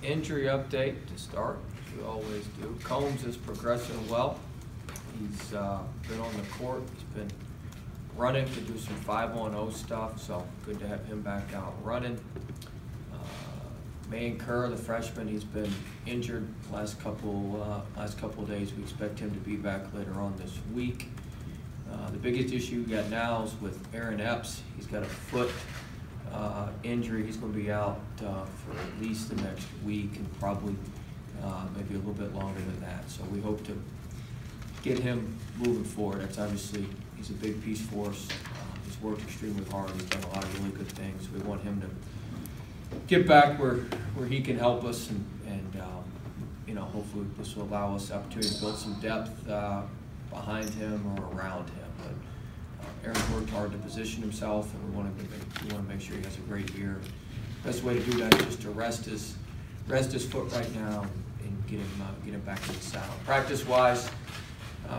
Injury update to start, as we always do. Combs is progressing well. He's been on the court. He's been running to do some 5-on-0 stuff, so good to have him back out running. Maine Kerr, the freshman, he's been injured last couple of days. We expect him to be back later on this week. The biggest issue we got now is with Aaron Epps. He's got a foot injury. He's going to be out for at least the next week and probably maybe a little bit longer than that. So we hope to get him moving forward. That's obviously, he's a big piece for us. He's worked extremely hard. He's done a lot of really good things. We want him to get back where he can help us, and you know, hopefully this will allow us the opportunity to build some depth behind him or around him. But Aaron's worked hard to position himself, and we want to make sure he has a great year. Best way to do that is just to rest his foot right now and get him back in the saddle. Practice-wise,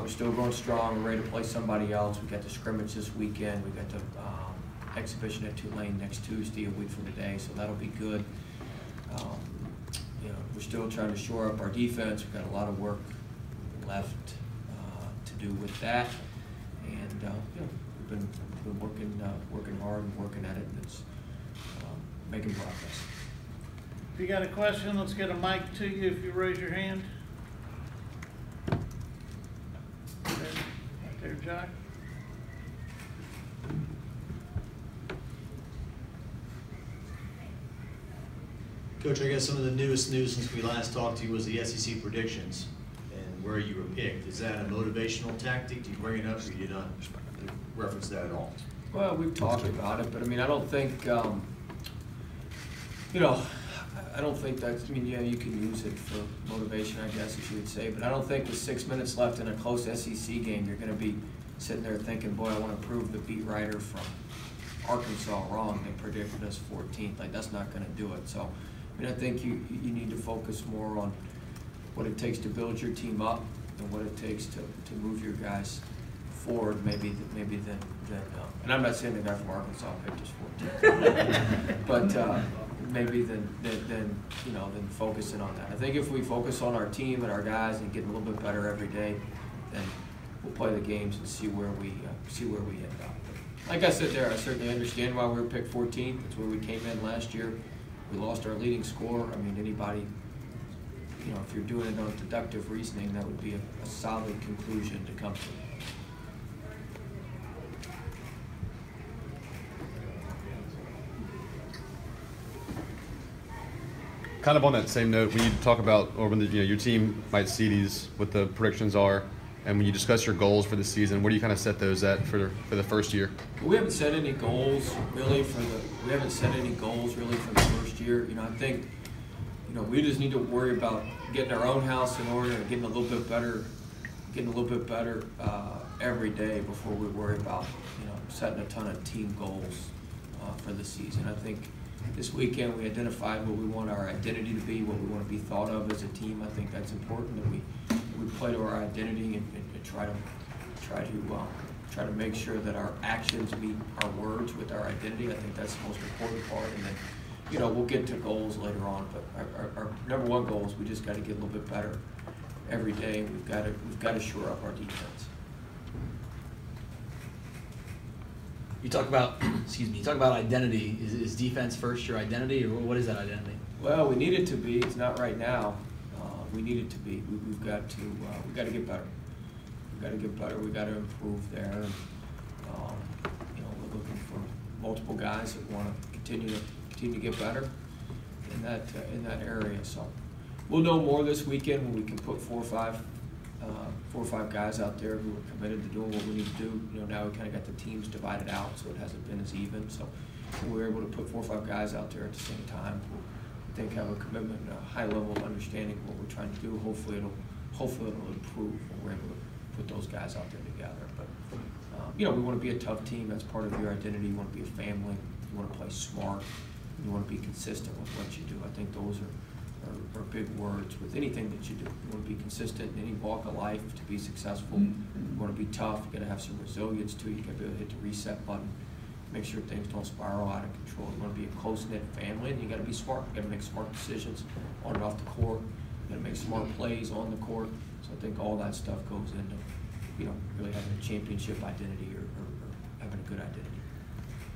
we're still going strong. We're ready to play somebody else. We got the scrimmage this weekend. We got the exhibition at Tulane next Tuesday, a week from today, so that'll be good. You know, we're still trying to shore up our defense. We've got a lot of work left to do with that, and you know, we've been working hard and working at it, and it's making progress. If you got a question, let's get a mic to you if you raise your hand. Right there, Jack. Coach, I guess some of the newest news since we last talked to you was the SEC predictions and where you were picked. Is that a motivational tactic? Do you bring it up, or do you not reference that at all? Well, we've talked about it, but I mean, I don't think, you know, I don't think that's, I mean, yeah, you can use it for motivation, I guess, as you would say, but I don't think with 6 minutes left in a close SEC game, you're going to be sitting there thinking, boy, I want to prove the beat writer from Arkansas wrong. They predicted us 14th. Like, that's not going to do it. So, I mean, I think you need to focus more on what it takes to build your team up and what it takes to move your guys forward, maybe than and I'm not saying the guy from Arkansas picked us 14th, but maybe than you know, than focusing on that. I think if we focus on our team and our guys and get a little bit better every day, then we'll play the games and see where we end up. But like I said there, I certainly understand why we were picked 14th. That's where we came in last year. We lost our leading scorer. I mean, anybody, you know, if you're doing it on deductive reasoning, that would be a solid conclusion to come to. Kind of on that same note, when you talk about, or when your team might see these, what the predictions are, and when you discuss your goals for the season, where do you kind of set those at for the first year? We haven't set any goals really for the first year. You know, I think, you know, we just need to worry about getting our own house in order and getting a little bit better every day before we worry about, you know, setting a ton of team goals for the season. I think this weekend we identified what we want our identity to be, what we want to be thought of as a team. I think that's important that we play to our identity and try to make sure that our actions meet our words with our identity. I think that's the most important part. And then, you know, we'll get to goals later on. But our number one goal is we just got to get a little bit better every day. We've got to shore up our defense. You talk about, you talk about identity. Is defense first your identity, or what is that identity? Well, we need it to be. It's not right now. We need it to be. We've got to get better. We've got to get better. We've got to improve there. And, you know, we're looking for multiple guys that want to continue to get better in that area. So we'll know more this weekend when we can put 4 or 5 guys out there who are committed to doing what we need to do. You know, now we kind of got the teams divided out, so it hasn't been as even. So we were able to put 4 or 5 guys out there at the same time who I think have a commitment and a high level of understanding of what we're trying to do. Hopefully it'll improve when we're able to put those guys out there together. But you know, we want to be a tough team. That's part of your identity. You want to be a family. You want to play smart. You want to be consistent with what you do. I think those are big words with anything that you do. You want to be consistent in any walk of life to be successful. You want to be tough. You got to have some resilience too. You got to be able to hit the reset button make sure things don't spiral out of control. You want to be a close-knit family, and you got to be smart. You got to make smart decisions on and off the court. You got to make smart plays on the court. So I think all that stuff goes into, really having a championship identity or having a good identity.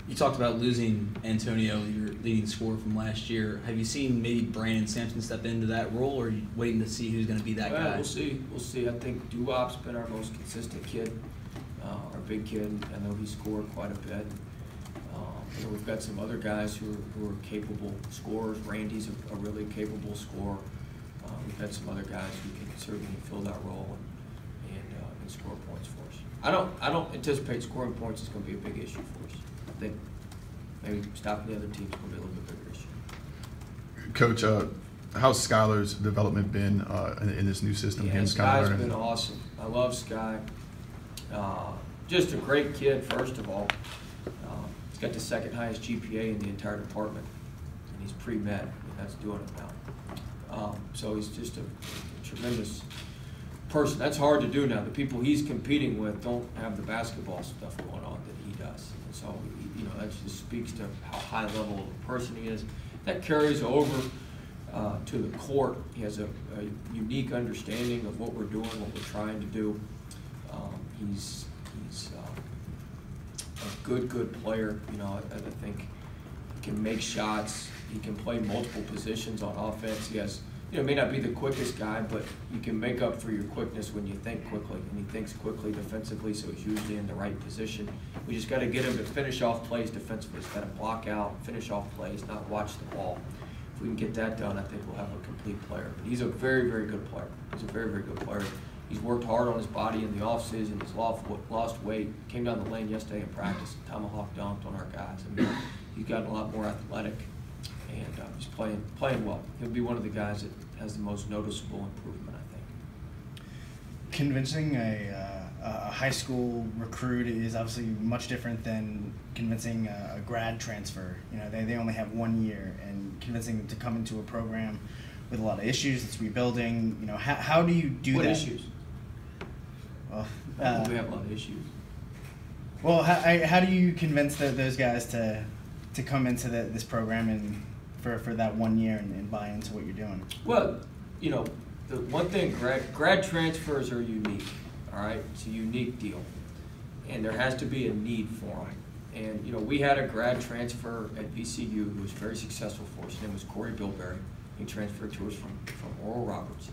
You talked about losing Antonio, your leading scorer from last year. Have you seen maybe Brandon Sampson step into that role, or are you waiting to see who's going to be that guy? We'll see. We'll see. I think Duop's been our most consistent kid, our big kid. I know he scored quite a bit. We've got some other guys who are capable scorers. Randy's a really capable scorer. We've got some other guys who can certainly fill that role and score points for us. I don't anticipate scoring points is going to be a big issue for us. I think maybe stopping the other teams is going to be a little bit bigger issue. Coach, how's Skylar's development been in this new system? Yeah, Sky's been awesome. I love Sky. Just a great kid, first of all. He's got the second highest GPA in the entire department, and he's pre-med, and that's doing it now. So he's just a tremendous person. That's hard to do now. The people he's competing with don't have the basketball stuff going on that he does. And so, that just speaks to how high level of a person he is. That carries over to the court. He has a unique understanding of what we're doing, what we're trying to do. He's a good player. I think he can make shots. He can play multiple positions on offense. He has, may not be the quickest guy, but you can make up for your quickness when you think quickly, and he thinks quickly defensively, so he's usually in the right position. We just got to get him to finish off plays defensively. He's got to block out, finish off plays, not watch the ball. If we can get that done, I think we'll have a complete player. But he's a very, very good player. He's a very, very good player. He's worked hard on his body in the offseason. He's lost weight. Came down the lane yesterday in practice, tomahawk dunked on our guys. He's gotten a lot more athletic, and he's playing well. He'll be one of the guys that has the most noticeable improvement, I think. Convincing a high school recruit is obviously much different than convincing a grad transfer. They only have 1 year, and convincing them to come into a program with a lot of issues that's rebuilding. How do you do that? What issues? Well, we have a lot of issues. Well, how do you convince those guys to come into this program and for that 1 year and buy into what you're doing? Well, the one thing, grad transfers are unique, all right? It's a unique deal, and there has to be a need for them. And, we had a grad transfer at VCU who was very successful for us. His name was Corey Bilberry. He transferred to us from Oral Roberts.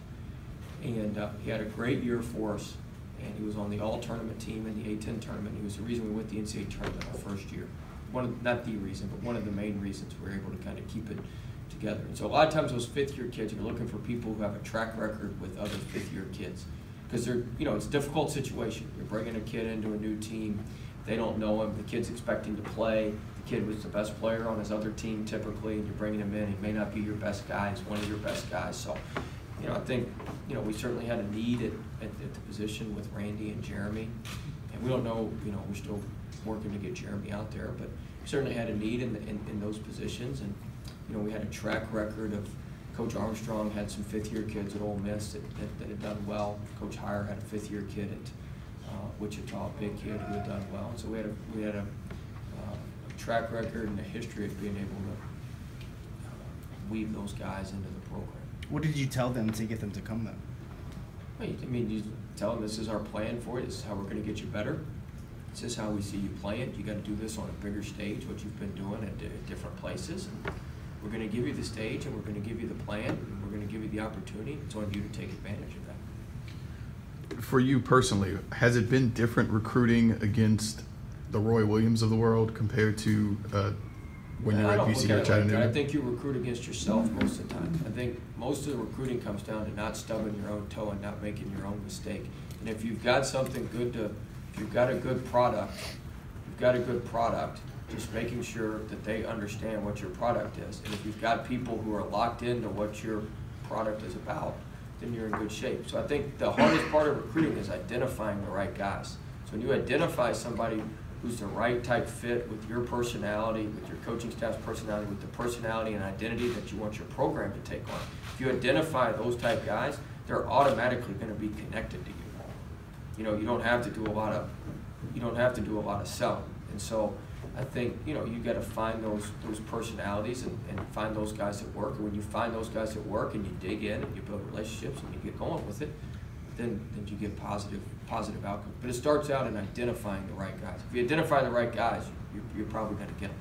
And he had a great year for us, and he was on the all-tournament team in the A-10 tournament. He was the reason we went to the NCAA tournament our first year. Not the reason, but one of the main reasons we were able to kind of keep it together. And so a lot of times those fifth-year kids, you're looking for people who have a track record with other fifth-year kids. Because they're, it's a difficult situation. You're bringing a kid into a new team. They don't know him. The kid's expecting to play. The kid was the best player on his other team typically, and you're bringing him in. He may not be your best guy. He's one of your best guys. So, I think, we certainly had a need at the position with Randy and Jeremy. And we don't know, we're still working to get Jeremy out there, but we certainly had a need in those positions. And, we had a track record of Coach Armstrong had some fifth-year kids at Ole Miss that had done well. Coach Heyer had a fifth-year kid at Wichita, a big kid who had done well. And so we had a track record and a history of being able to weave those guys into the program. What did you tell them to get them to come though? You tell them this is our plan for you. This is how we're going to get you better. This is how we see you playing. You got to do this on a bigger stage, what you've been doing at different places. And we're going to give you the stage, and we're going to give you the plan, and we're going to give you the opportunity. It's on you to take advantage of that. For you personally, has it been different recruiting against the Roy Williams of the world compared to when you're at VCU or Chattanooga? I think you recruit against yourself most of the time. I think most of the recruiting comes down to not stubbing your own toe and not making your own mistake. And if you've got something good if you've got a good product, just making sure that they understand what your product is. And if you've got people who are locked into what your product is about, then you're in good shape. So I think the hardest part of recruiting is identifying the right guys. So when you identify somebody who's the right type fit with your personality, with your coaching staff's personality, with the personality and identity that you want your program to take on, if you identify those type guys, they're automatically going to be connected to you. You don't have to do a lot of selling. And so I think, you know, you gotta find those personalities and find those guys that work. And when you find those guys that work and you dig in and you build relationships and you get going with it, then you get positive outcomes. But it starts out in identifying the right guys. If you identify the right guys, you're probably gonna get them.